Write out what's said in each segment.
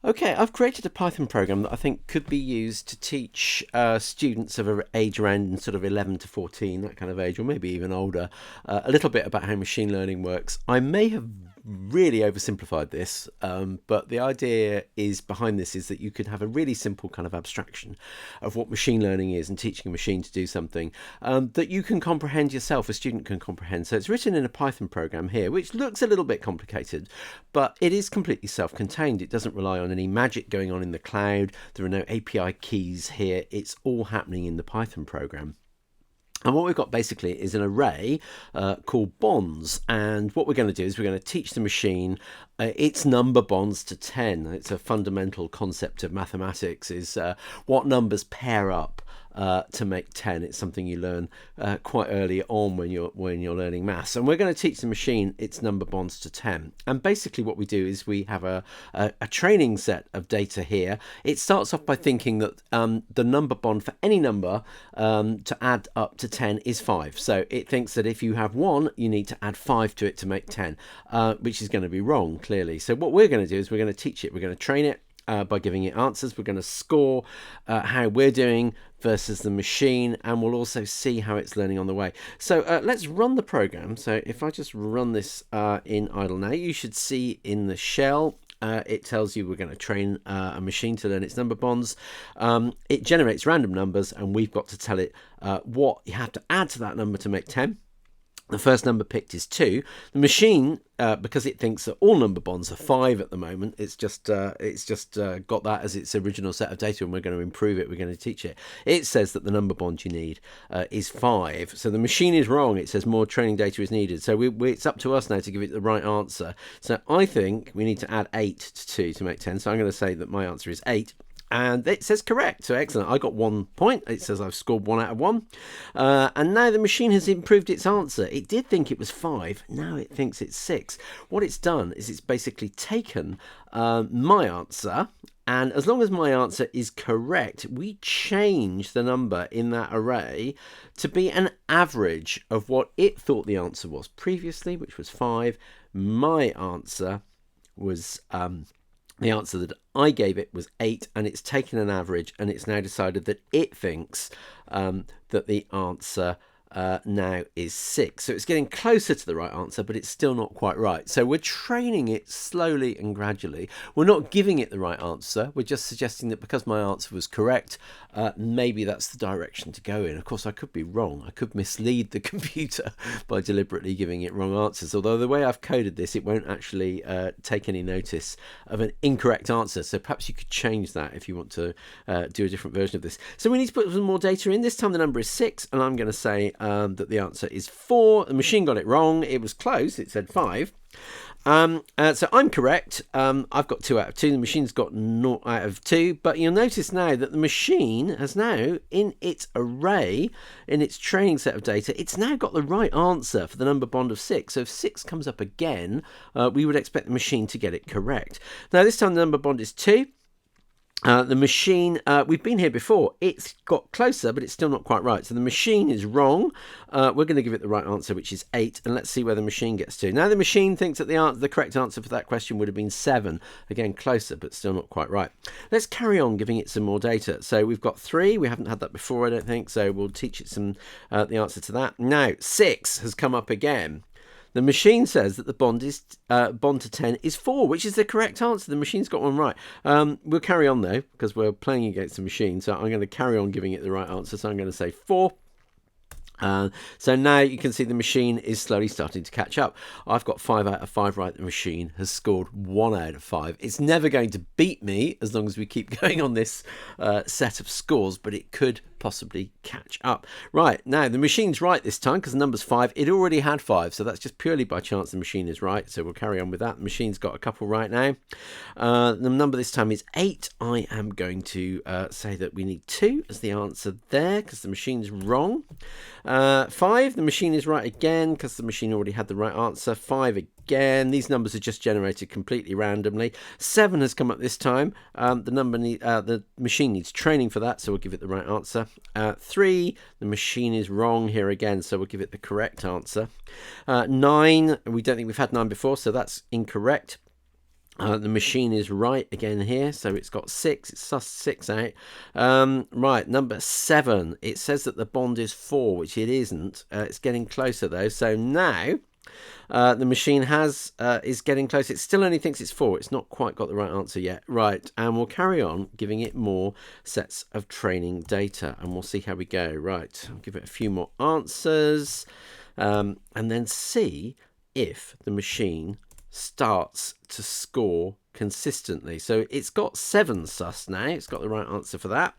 Okay, I've created a Python program that I think could be used to teach students of an age around sort of 11 to 14, that kind of age, or maybe even older, a little bit about how machine learning works. I may have really oversimplified this, but the idea is behind this is that you could have a really simple kind of abstraction of what machine learning is and teaching a machine to do something that you can comprehend yourself, a student can comprehend. So it's written in a Python program here, which looks a little bit complicated, but it is completely self-contained. It doesn't rely on any magic going on in the cloud. There are no API keys here. It's all happening in the Python program. And what we've got basically is an array called bonds. And what we're going to do is we're going to teach the machine its number bonds to 10. It's a fundamental concept of mathematics, is what numbers pair up to make 10. It's something you learn quite early on when you're learning maths. And we're going to teach the machine its number bonds to 10. And basically what we do is we have a training set of data here. It starts off by thinking that the number bond for any number to add up to 10 is 5. So it thinks that if you have 1, you need to add 5 to it to make 10, which is going to be wrong, clearly. So what we're going to do is we're going to teach it, we're going to train it by giving it answers. We're going to score how we're doing versus the machine, and we'll also see how it's learning on the way. So let's run the program. So if I just run this in idle now, you should see in the shell it tells you we're going to train a machine to learn its number bonds. It generates random numbers, and we've got to tell it what you have to add to that number to make 10. The first number picked is 2. The machine, because it thinks that all number bonds are 5 at the moment, it's just got that as its original set of data, and we're going to improve it. We're going to teach it. It says that the number bond you need is 5. So the machine is wrong. It says more training data is needed. So it's up to us now to give it the right answer. So I think we need to add 8 to 2 to make 10. So I'm going to say that my answer is 8. And it says correct, so excellent. I got 1 point. It says I've scored 1 out of 1. And now the machine has improved its answer. It did think it was 5. Now it thinks it's 6. What it's done is it's basically taken my answer, and as long as my answer is correct, we change the number in that array to be an average of what it thought the answer was previously, which was 5. My answer was... the answer that I gave it was 8, and it's taken an average, and it's now decided that it thinks that the answer now is 6. So it's getting closer to the right answer, but it's still not quite right. So we're training it slowly and gradually. We're not giving it the right answer. We're just suggesting that because my answer was correct, maybe that's the direction to go in. Of course, I could be wrong. I could mislead the computer by deliberately giving it wrong answers. Although the way I've coded this, it won't actually take any notice of an incorrect answer. So perhaps you could change that if you want to do a different version of this. So we need to put some more data in. This time the number is 6, and I'm going to say that the answer is 4. The machine got it wrong. It was close. It said 5. So I'm correct. I've got 2 out of 2. The machine's got 0 out of 2. But you'll notice now that the machine has now, in its array, in its training set of data, it's now got the right answer for the number bond of 6. So if 6 comes up again, we would expect the machine to get it correct. Now this time the number bond is 2. The machine, we've been here before, it's got closer, but it's still not quite right. So the machine is wrong. We're going to give it the right answer, which is 8, and let's see where the machine gets to. Now the machine thinks that the correct answer for that question would have been 7. Again, closer, but still not quite right. Let's carry on giving it some more data. So we've got 3. We haven't had that before, I don't think, so we'll teach it some the answer to that. Now 6 has come up again. The machine says that the bond to 10 is 4, which is the correct answer. The machine's got one right. We'll carry on though, because we're playing against the machine. So I'm going to carry on giving it the right answer. So I'm going to say 4. So now you can see the machine is slowly starting to catch up. I've got 5 out of 5 right. The machine has scored 1 out of 5. It's never going to beat me as long as we keep going on this set of scores, but it could possibly catch up. Right, now the machine's right this time because the number's 5. It already had 5, so that's just purely by chance the machine is right. So we'll carry on with that. The machine's got a couple right now. The number this time is 8. I am going to say that we need 2 as the answer there because the machine's wrong. 5, the machine is right again because the machine already had the right answer. 5 again. These numbers are just generated completely randomly. 7 has come up this time. The machine needs training for that, so we'll give it the right answer. 3, the machine is wrong here again, so we'll give it the correct answer. 9, we don't think we've had 9 before, so that's incorrect. The machine is right again here, so it's got 6. It's sussed 6 out. Right, number 7. It says that the bond is 4, which it isn't. It's getting closer though. So now the machine is getting close. It still only thinks it's 4. It's not quite got the right answer yet. Right, and we'll carry on giving it more sets of training data, and we'll see how we go. Right, I'll give it a few more answers, and then see if the machine starts to score consistently. So it's got 7 sussed now. It's got the right answer for that.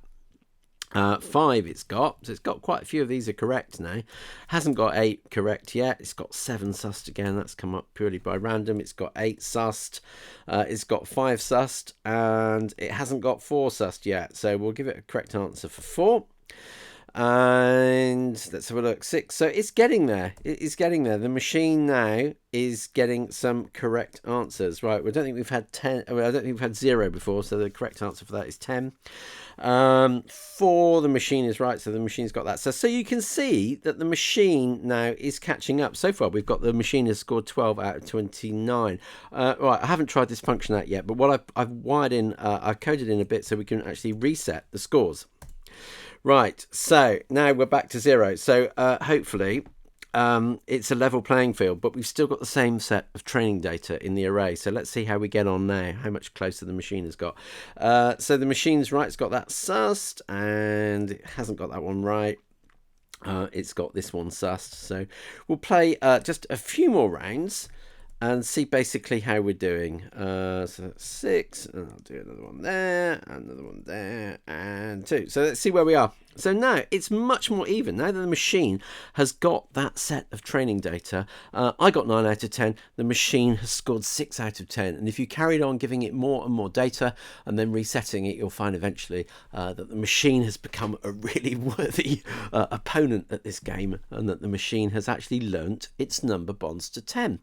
5 it's got, so it's got quite a few of these are correct now. Hasn't got 8 correct yet. It's got 7 sussed again. That's come up purely by random. It's got 8 sussed. It's got 5 sussed, and it hasn't got 4 sussed yet. So we'll give it a correct answer for 4. And let's have a look. 6. So it's getting there. It is getting there. The machine now is getting some correct answers. Right. I don't think we've had 10. I don't think we've had 0 before. So the correct answer for that is 10. 4. The machine is right. So the machine's got that. So you can see that the machine now is catching up. So far, we've got the machine has scored 12 out of 29. Right. I haven't tried this function out yet, but what I've wired in, I've coded in a bit so we can actually reset the scores. Right, so now we're back to 0. So hopefully it's a level playing field, but we've still got the same set of training data in the array. So let's see how we get on now, how much closer the machine has got. So the machine's right, it's got that sussed, and it hasn't got that one right. It's got this one sussed. So we'll play just a few more rounds and see basically how we're doing. So that's 6, and I'll do another one there, another one there, and 2. So let's see where we are. So now it's much more even. Now that the machine has got that set of training data, I got 9 out of 10. The machine has scored 6 out of 10. And if you carried on giving it more and more data and then resetting it, you'll find eventually that the machine has become a really worthy opponent at this game, and that the machine has actually learnt its number bonds to 10.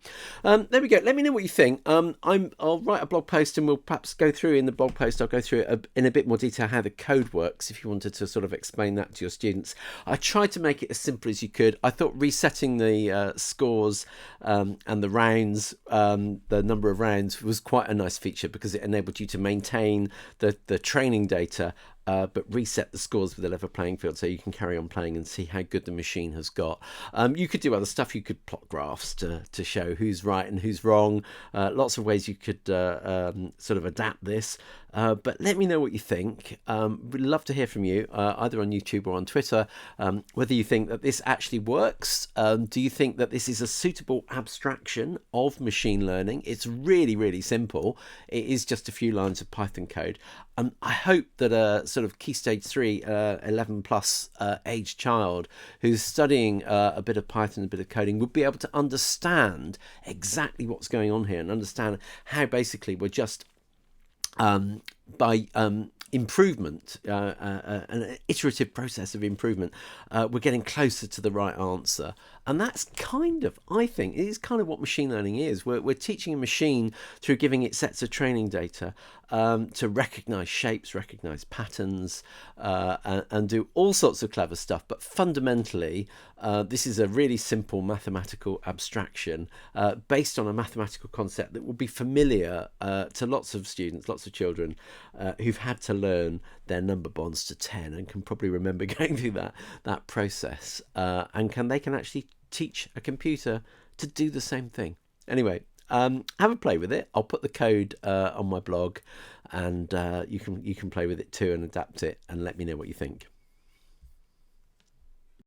There we go. Let me know what you think. I'll write a blog post, and we'll perhaps go through in the blog post. I'll go through it in a bit more detail how the code works, if you wanted to sort of explain that to your students. I tried to make it as simple as you could. I thought resetting the scores and the rounds, the number of rounds, was quite a nice feature because it enabled you to maintain the training data, but reset the scores with a level playing field so you can carry on playing and see how good the machine has got. You could do other stuff. You could plot graphs to show who's right and who's wrong. Lots of ways you could sort of adapt this. But let me know what you think. We'd love to hear from you, either on YouTube or on Twitter, whether you think that this actually works. Do you think that this is a suitable abstraction of machine learning? It's really, really simple. It is just a few lines of Python code. I hope that a sort of Key Stage 3, 11 plus age child who's studying a bit of Python, a bit of coding, would be able to understand exactly what's going on here and understand how basically we're just by improvement, an iterative process of improvement, we're getting closer to the right answer. And that's kind of, I think, it is kind of what machine learning is. We're teaching a machine through giving it sets of training data to recognize shapes, recognize patterns, and do all sorts of clever stuff. But fundamentally, this is a really simple mathematical abstraction based on a mathematical concept that will be familiar to lots of students, lots of children who've had to learn their number bonds to 10 and can probably remember going through that process, and they can actually teach a computer to do the same thing. Anyway, have a play with it. I'll put the code on my blog, and you can play with it too and adapt it, and let me know what you think.